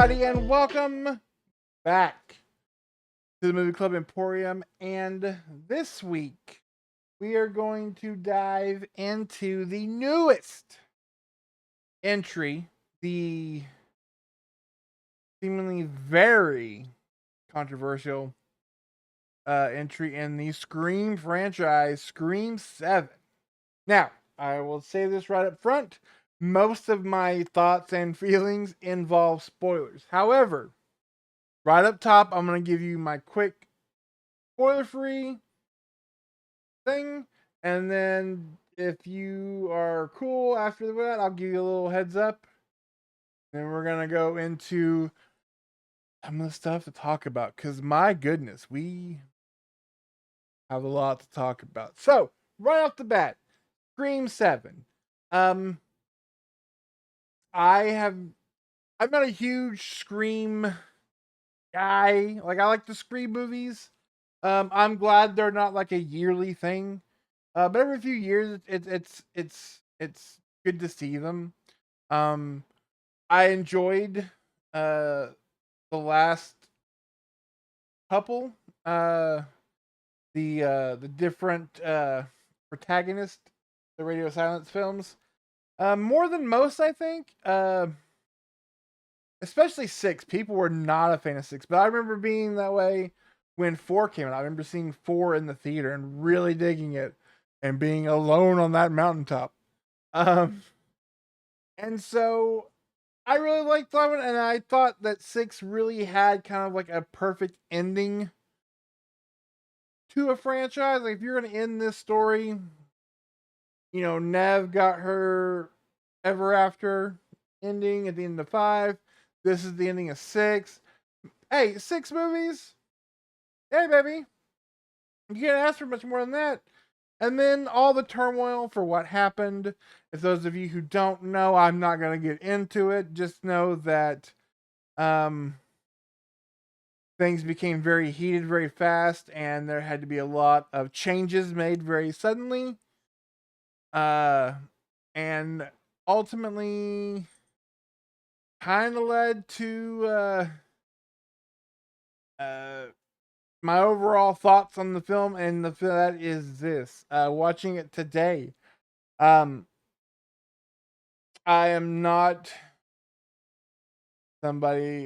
everybody, and welcome back to the Movie Club Emporium. And this week, we are going to dive into the newest entry, the seemingly very controversial entry in the Scream franchise, Scream 7. Now, I will say this right up front. Most of my thoughts and feelings involve spoilers. However, right up top, I'm going to give you my quick spoiler-free thing, and then if you are cool after that, I'll give you a little heads up. Then we're going to go into some of the stuff to talk about, because my goodness, we have a lot to talk about. So, right off the bat, Scream 7. Um, I'm not a huge Scream guy. Like, I like the Scream movies. I'm glad they're not like a yearly thing. But every few years, it's good to see them. Um, I enjoyed the last couple, uh, the different protagonist, the Radio Silence films, more than most, I think. Especially 6. People were not a fan of 6, but I remember being that way when 4 came out. I remember seeing 4 in the theater and really digging it, and being alone on that mountaintop. Um, and so I really liked that one, and I thought that 6 really had kind of like a perfect ending to a franchise. Like, if you're going to end this story, Nev got her ever after ending at the end of 5. This is the ending of 6. Hey, 6 movies. Hey, baby. You can't ask for much more than that. And then all the turmoil for what happened. If those of you who don't know, I'm not going to get into it. Just know that things became very heated very fast, and there had to be a lot of changes made very suddenly. And ultimately kind of led to my overall thoughts on the film, and that is this. Watching it today, I am not somebody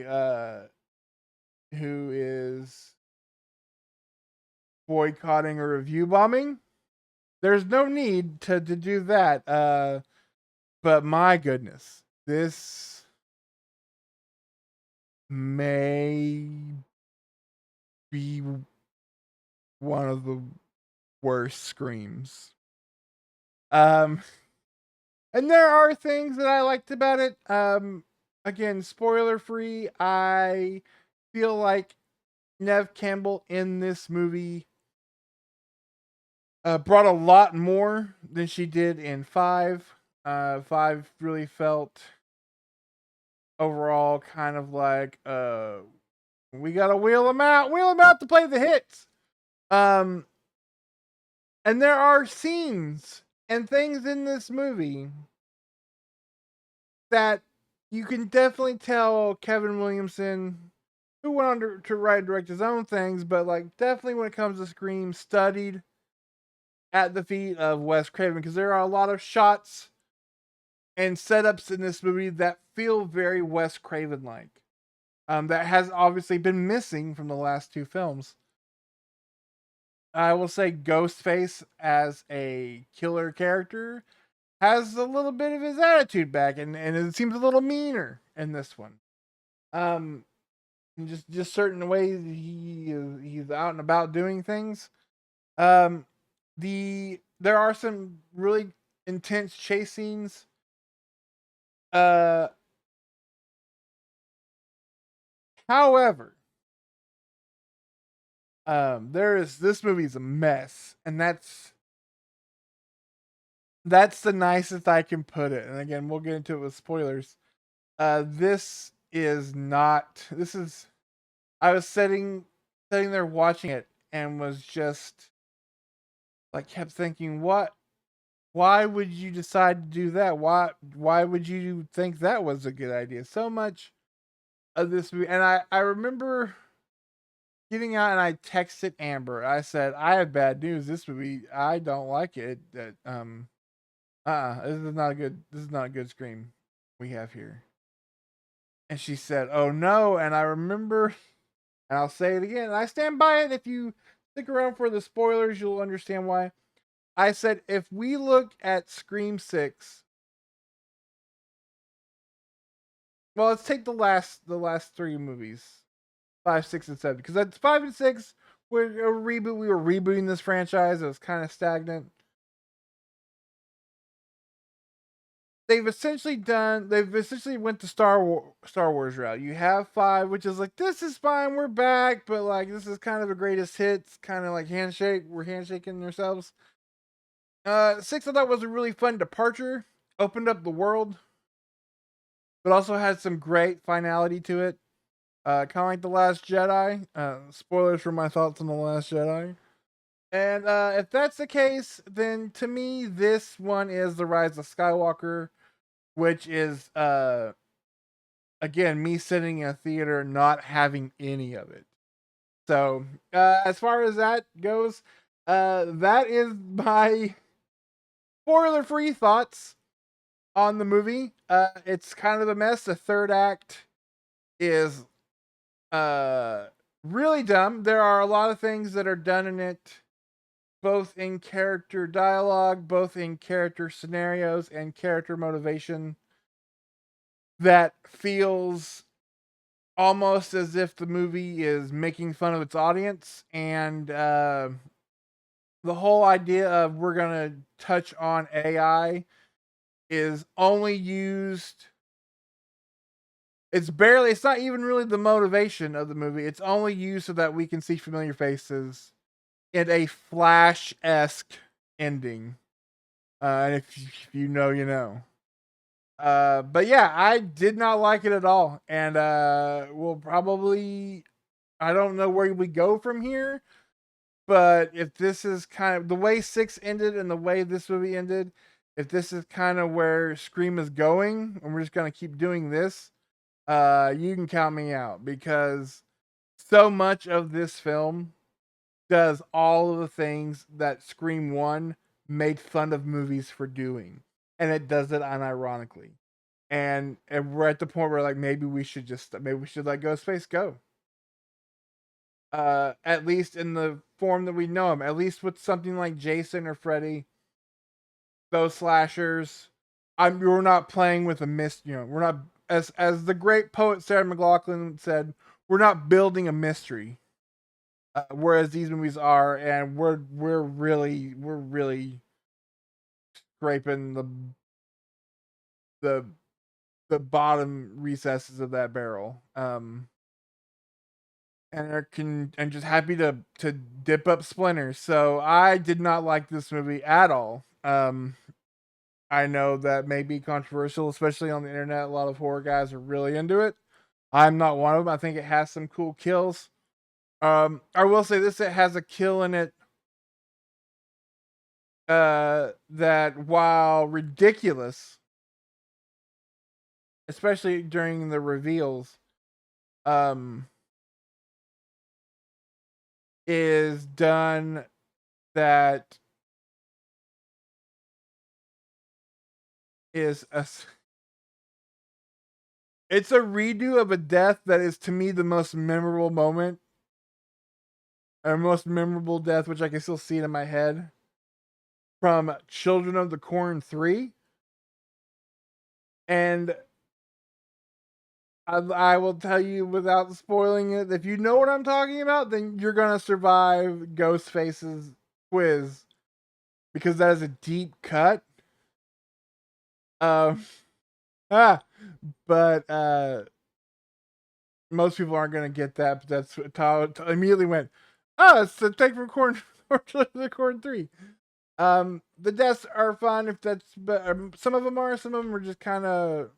who is boycotting or review bombing. There's no need to do that. But my goodness, this may be one of the worst screams. And there are things that I liked about it. Again, spoiler free. I feel like Nev Campbell in this movie brought a lot more than she did in 5. 5 really felt overall kind of like we gotta wheel them out to play the hits. Um, and there are scenes and things in this movie that you can definitely tell Kevin Williamson, who went on to write and direct his own things, but like definitely when it comes to Scream, studied at the feet of Wes Craven, because there are a lot of shots and setups in this movie that feel very Wes Craven like. That has obviously been missing from the last 2 films. I will say Ghostface as a killer character has a little bit of his attitude back, and it seems a little meaner in this one. Um, just certain ways he's out and about doing things. Um, there are some really intense chase scenes. However, this movie's a mess, and that's the nicest I can put it. And again, we'll get into it with spoilers. This is not. This is. I was sitting there watching it and was just like kept thinking, what? Why would you decide to do that? Why would you think that was a good idea? So much of this movie, and I remember getting out and I texted Amber. I said, "I have bad news. This movie, I don't like it. That this is not a good Scream we have here." And she said, "Oh no." And I remember, and I'll say it again, and I stand by it. If you stick around for the spoilers, you'll understand why. I said, if we look at Scream 6, well, let's take the last three movies, 5, 6, and 7, because that's 5 and 6 were a reboot. We were rebooting this franchise. It was kind of stagnant. They've essentially went the Star Wars route. You have 5, which is like, this is fine, we're back, but like this is kind of the greatest hits, kind of like handshake, we're handshaking ourselves. 6 I thought was a really fun departure, opened up the world, but also had some great finality to it. Kind of like The Last Jedi. Spoilers for my thoughts on The Last Jedi. And if that's the case, then to me, this one is The Rise of Skywalker, which is again me sitting in a theater not having any of it. So as far as that goes, that is my spoiler-free thoughts on the movie. It's kind of a mess. The third act is uh really dumb. There are a lot of things that are done in it, both in character dialogue, both in character scenarios and character motivation, that feels almost as if the movie is making fun of its audience. And the whole idea of we're gonna touch on AI is only used, it's not even really the motivation of the movie. It's only used so that we can see familiar faces in a Flash-esque ending. And if you know, you know. But yeah, I did not like it at all. And we'll probably, I don't know where we go from here, but if this is kind of the way 6 ended and the way this movie ended, if this is kind of where Scream is going and we're just gonna keep doing this, you can count me out, because so much of this film does all of the things that Scream 1 made fun of movies for doing. And it does it unironically. And we're at the point where like maybe we should let Ghostface go. At least in the form that we know him. At least with something like Jason or Freddy, those slashers. We're not playing with a we're not, as the great poet Sarah McLachlan said, we're not building a mystery. Whereas these movies are, and we're really scraping the the bottom recesses of that barrel. And just happy to dip up splinters. So I did not like this movie at all. I know that may be controversial, especially on the internet. A lot of horror guys are really into it. I'm not one of them. I think it has some cool kills. I will say this: it has a kill in it that, while ridiculous, especially during the reveals, um, is done that is a. It's a redo of a death that is, to me, the most memorable moment, or most memorable death, which I can still see it in my head, from Children of the Corn 3. And I will tell you without spoiling it, if you know what I'm talking about, then you're going to survive Ghostface's quiz, because that is a deep cut. Um, ah, but most people aren't going to get that. But that's what immediately went, oh, it's the Take from Corn, the Corn 3. The deaths are fun, if that's, but some of them are, some of them are just kind of,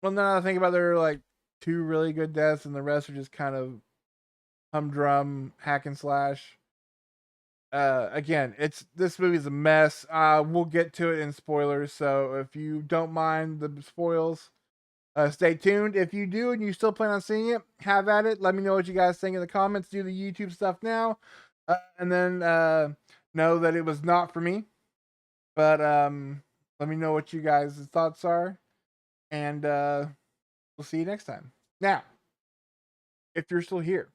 well, now that I think about it, there are like 2 really good deaths, and the rest are just kind of humdrum hack and slash. Again, this movie's a mess. We'll get to it in spoilers, so if you don't mind the spoils, Stay tuned. If you do and you still plan on seeing it, have at it. Let me know what you guys think in the comments. Do the YouTube stuff now. And then know that it was not for me. But let me know what you guys' thoughts are. And we'll see you next time. Now, if you're still here,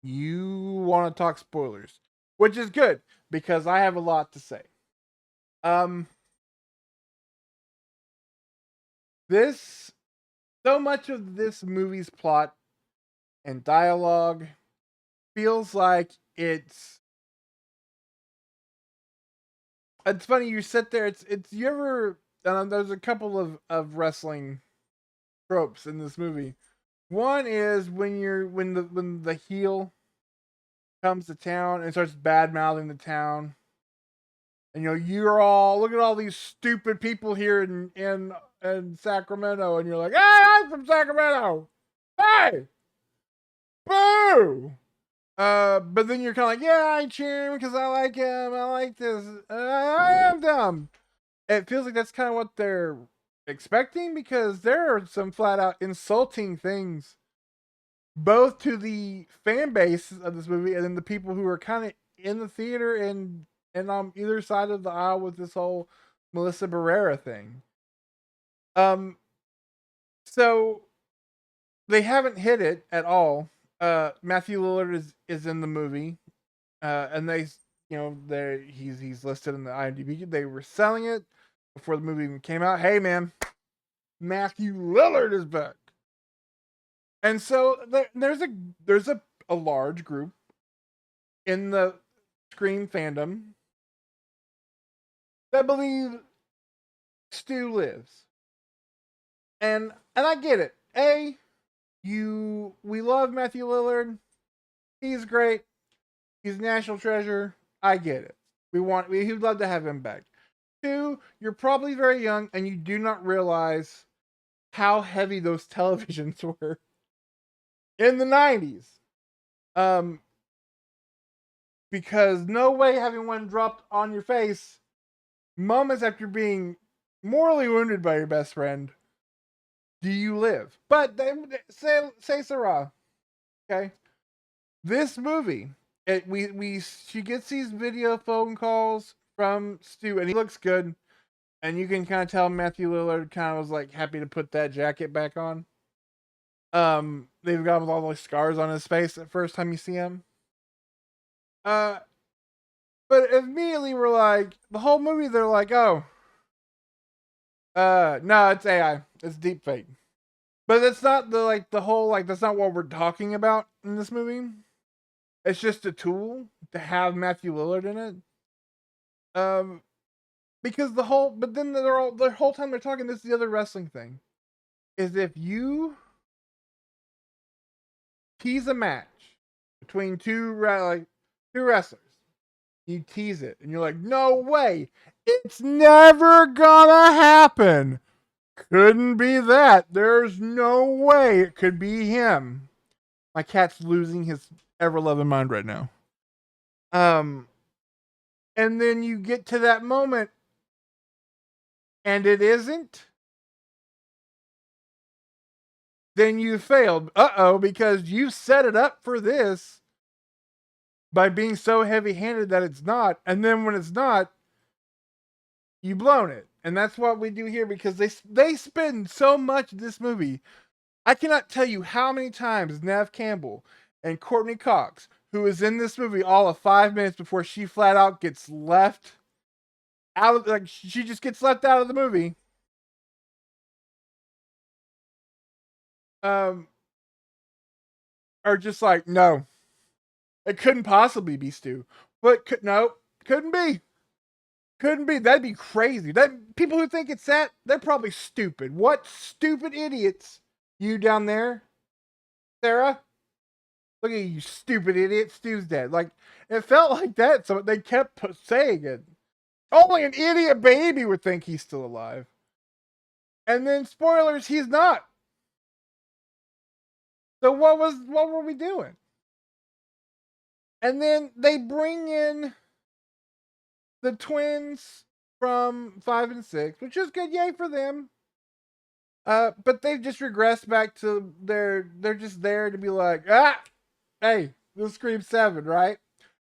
you want to talk spoilers, which is good because I have a lot to say. This so much of this movie's plot and dialogue feels like it's funny. You sit there. It's you ever there's a couple of wrestling tropes in this movie. One is when the heel comes to town and starts bad mouthing the town. And you're all look at all these stupid people here in Sacramento, and you're like, hey, I'm from Sacramento. Hey, boo. But then you're kind of like, yeah, I cheer him because I like him. I like this. I am dumb. It feels like that's kind of what they're expecting because there are some flat out insulting things both to the fan base of this movie and then the people who are kind of in the theater and on either side of the aisle with this whole Melissa Barrera thing. So they haven't hit it at all. Matthew Lillard is in the movie, and he's listed in the IMDb. They were selling it before the movie even came out. Hey man, Matthew Lillard is back, and so there's a large group in the Scream fandom that believe Stu lives. And I get it. We love Matthew Lillard. He's great. He's a national treasure. I get it. We'd love to have him back. Two, you're probably very young and you do not realize how heavy those televisions were in the 90s. Because no way having one dropped on your face moments after being mortally wounded by your best friend do you live. But say Sarah, okay? This movie, she gets these video phone calls from Stu, and he looks good, and you can kind of tell Matthew Lillard kind of was like happy to put that jacket back on. They've got all those scars on his face the first time you see him. But immediately we're like, the whole movie they're like, oh, no, it's AI, it's deep fake. But that's not the whole that's not what we're talking about in this movie. It's just a tool to have Matthew Lillard in it. Because but then the whole time they're talking, this is the other wrestling thing, is if you tease a match between two wrestlers, you tease it, and you're like, no way, it's never gonna happen. Couldn't be that. There's no way it could be him. My cat's losing his ever-loving mind right now. And then you get to that moment, and it isn't. Then you failed. Because you set it up for this by being so heavy-handed that it's not. And then when it's not, you've blown it. And that's what we do here because they spend so much of this movie. I cannot tell you how many times Nev Campbell and Courtney Cox, who is in this movie all of 5 minutes before she flat out gets left out of she just gets left out of the movie. Are just like, no, it couldn't possibly be Stu. But couldn't be. Couldn't be. That'd be crazy. That people who think it's that, they're probably stupid. What stupid idiots? You down there, Sarah? Look at you, stupid idiot. Stu's dead. Like it felt like that, so they kept saying it. Only an idiot baby would think he's still alive. And then spoilers, he's not. So what were we doing? And then they bring in the twins from 5 and 6, which is good. Yay for them. But they've just regressed back to they're just there to be like, ah, hey, this Scream 7, right?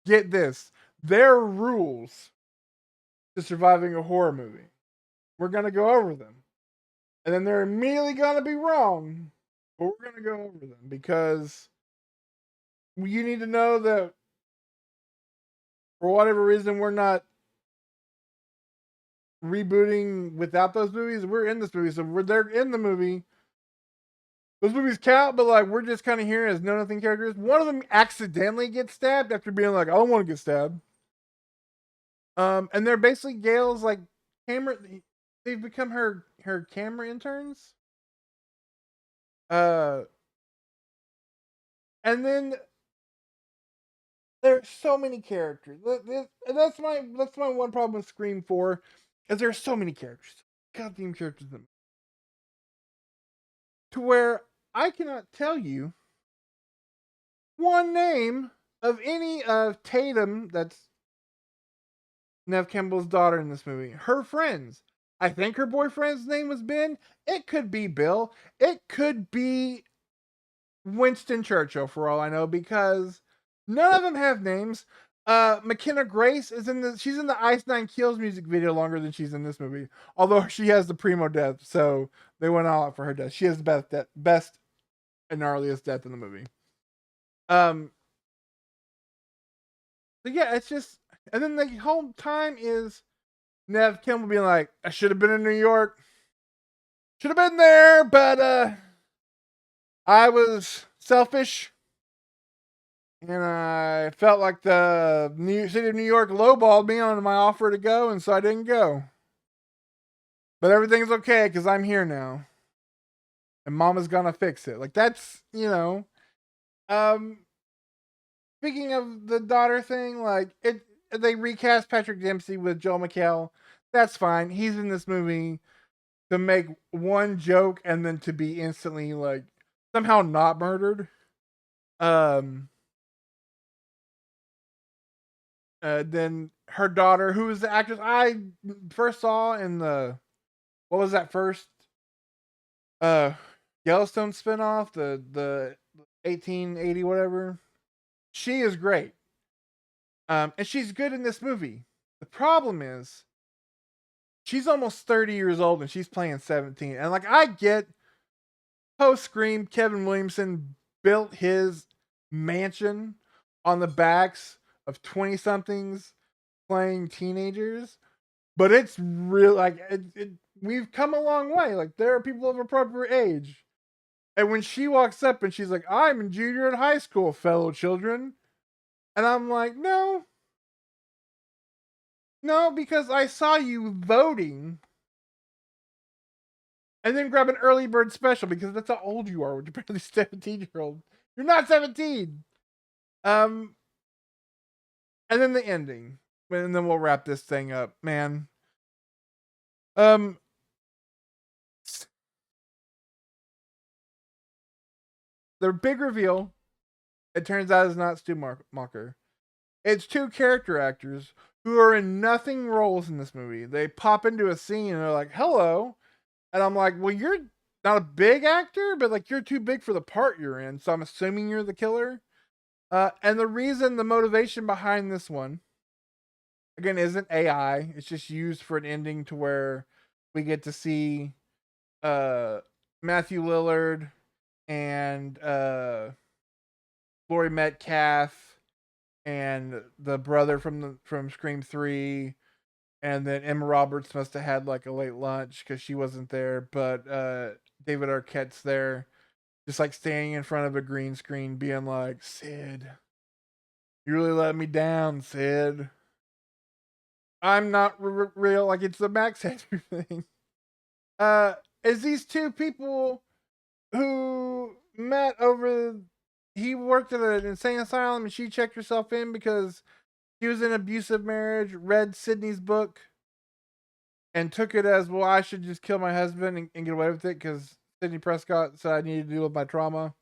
Get this. There are rules to surviving a horror movie. We're gonna go over them. And then they're immediately gonna be wrong. But we're gonna go over them because you need to know that for whatever reason we're not rebooting without those movies. We're in this movie, so we're there in the movie. Those movies count, but like we're just kind of here as no nothing characters. One of them accidentally gets stabbed after being like, "I don't want to get stabbed." And they're basically Gail's like camera. They've become her camera interns. Uh, and then there's so many characters. That's my one problem with Scream 4, is there's so many characters, goddamn characters, to where I cannot tell you one name of any of Tatum, that's Nev Campbell's daughter in this movie. Her friends. I think her boyfriend's name was Ben. It could be Bill. It could be Winston Churchill for all I know, because none of them have names. McKenna Grace is she's in the Ice Nine Kills music video longer than she's in this movie. Although she has the primo death, so they went all out for her death. She has the best and gnarliest death in the movie. Um, so yeah, it's just, and then the whole time is Nev Campbell being like, I should have been in New York. Should have been there, but I was selfish. And I felt like the city of New York lowballed me on my offer to go, and so I didn't go. But everything's okay because I'm here now. And Mama's gonna fix it. Like, that's, Um, speaking of the daughter thing, like, they recast Patrick Dempsey with Joel McHale. That's fine. He's in this movie to make one joke and then to be instantly like somehow not murdered. Um, then her daughter, who is the actress I first saw in the, what was that first uh Yellowstone spinoff, the 1880 whatever. She is great. And she's good in this movie. The problem is she's almost 30 years old and she's playing 17. And like, I get post Scream, Kevin Williamson built his mansion on the backs of 20 somethings playing teenagers, but it's real. Like, we've come a long way. Like, there are people of appropriate age. And when she walks up and she's like, I'm in junior in high school, fellow children. And I'm like, no, no, because I saw you voting and then grab an early bird special because that's how old you are when you're barely 17-year-old. You're not 17. Um, and then the ending, and then we'll wrap this thing up, man. Um, the big reveal. It turns out it's not Stu Mocker. It's two character actors who are in nothing roles in this movie. They pop into a scene and they're like, "Hello," and I'm like, "Well, you're not a big actor, but like you're too big for the part you're in, so I'm assuming you're the killer." And the reason, the motivation behind this one, again, isn't AI. It's just used for an ending to where we get to see Matthew Lillard and Laurie Metcalf and the brother from Scream 3, and then Emma Roberts must have had like a late lunch because she wasn't there, but David Arquette's there, just like standing in front of a green screen, being like, Sid, you really let me down, Sid. I'm not real. Like, it's the Max Headroom thing. Uh, is these two people who met over. He worked at an insane asylum and she checked herself in because he was in an abusive marriage, read Sydney's book, and took it as, well, I should just kill my husband and get away with it because Sydney Prescott said I needed to deal with my trauma.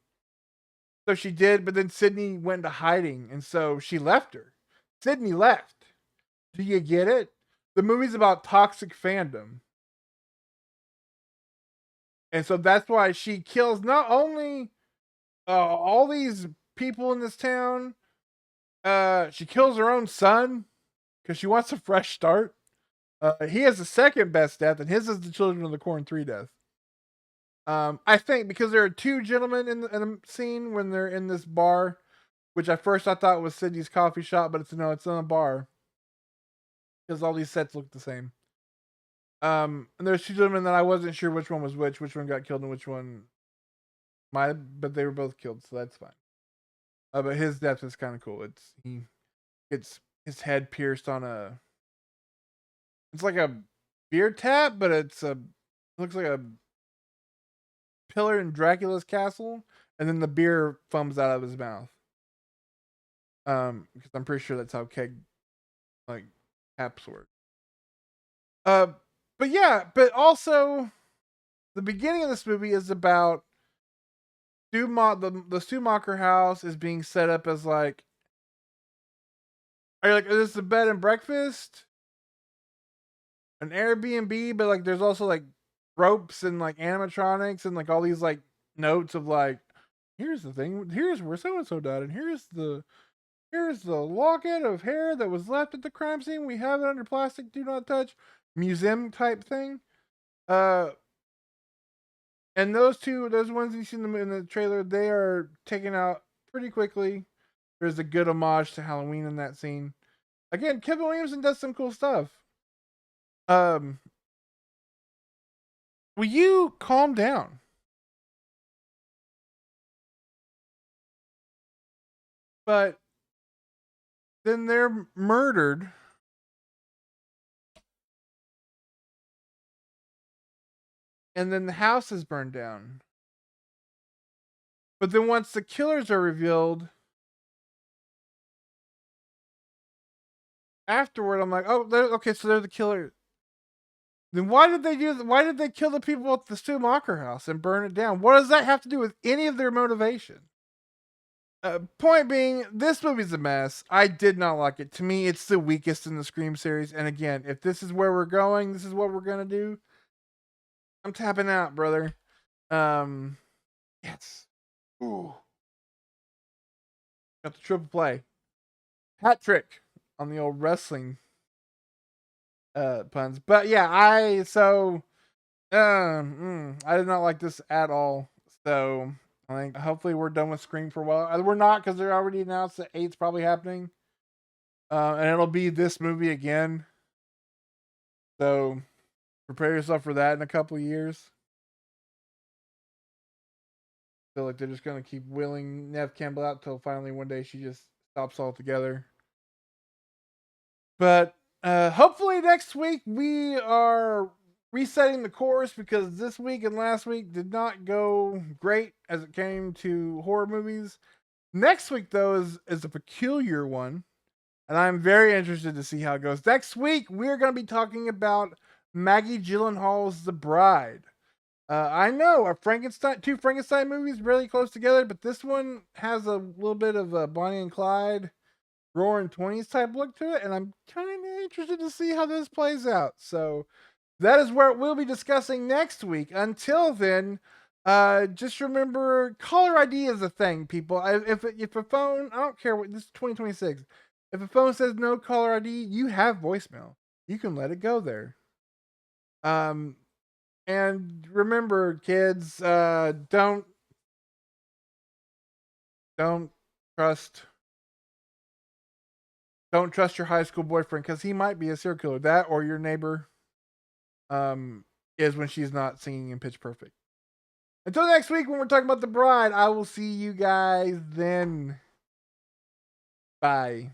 So she did, but then Sydney went into hiding, and so she left her. Sydney left. Do you get it? The movie's about toxic fandom. And so that's why she kills not only all these people in this town, she kills her own son because she wants a fresh start. He has the second best death, and his is the Children of the Corn 3 death. I think because there are two gentlemen in the scene when they're in this bar, which at first I thought was Sydney's coffee shop, but it's in a bar because all these sets look the same. And there's two gentlemen that I wasn't sure which one was which one got killed and which one might, but they were both killed, so that's fine. But his death is kind of cool. He gets his head pierced on it's like a beer tap, but it looks like a pillar in Dracula's castle, and then the beer foams out of his mouth. Because I'm pretty sure that's how keg like taps work. Uh, but yeah, but also the beginning of this movie is about the Schumacher house is being set up as like, are you like, is this a bed and breakfast? An Airbnb, but like there's also like ropes and like animatronics and like all these like notes of like, here's the thing, here's where so and so died, and here's the locket of hair that was left at the crime scene. We have it under plastic, do not touch. Museum type thing. And those ones you see them in the trailer, they are taken out pretty quickly. There's a good homage to Halloween in that scene. Again, Kevin Williamson does some cool stuff. Will you calm down? But then they're murdered. And then the house is burned down. But then once the killers are revealed, afterward, I'm like, oh, okay, so they're the killer. Then why did they kill the people at the Schumacher house and burn it down? What does that have to do with any of their motivation? Point being, this movie's a mess. I did not like it. To me, it's the weakest in the Scream series. And again, if this is where we're going, this is what we're gonna do. I'm tapping out, brother. Yes. Ooh. Got the triple play. Hat trick on the old wrestling puns. But yeah, I did not like this at all. So I think hopefully we're done with Scream for a while. We're not, because they're already announced that 8's probably happening. And it'll be this movie again. So prepare yourself for that in a couple of years. Feel like they're just gonna keep wheeling Nev Campbell out till finally one day she just stops altogether. But hopefully next week we are resetting the course, because this week and last week did not go great as it came to horror movies. Next week though is a peculiar one, and I'm very interested to see how it goes. Next week we're going to be talking about Maggie Gyllenhaal's The Bride. I know two Frankenstein movies really close together, but this one has a little bit of a Bonnie and Clyde Roaring 20s type look to it, and I'm kind of interested to see how this plays out. So that is where we'll be discussing next week. Until then, just remember, caller ID is a thing, people. If a phone, I don't care what, this is 2026. If a phone says no caller ID, you have voicemail. You can let it go there. And remember, kids, don't trust don't trust your high school boyfriend, because he might be a serial killer. That, or your neighbor, is when she's not singing in Pitch Perfect. Until next week when we're talking about The Bride, I will see you guys then. Bye.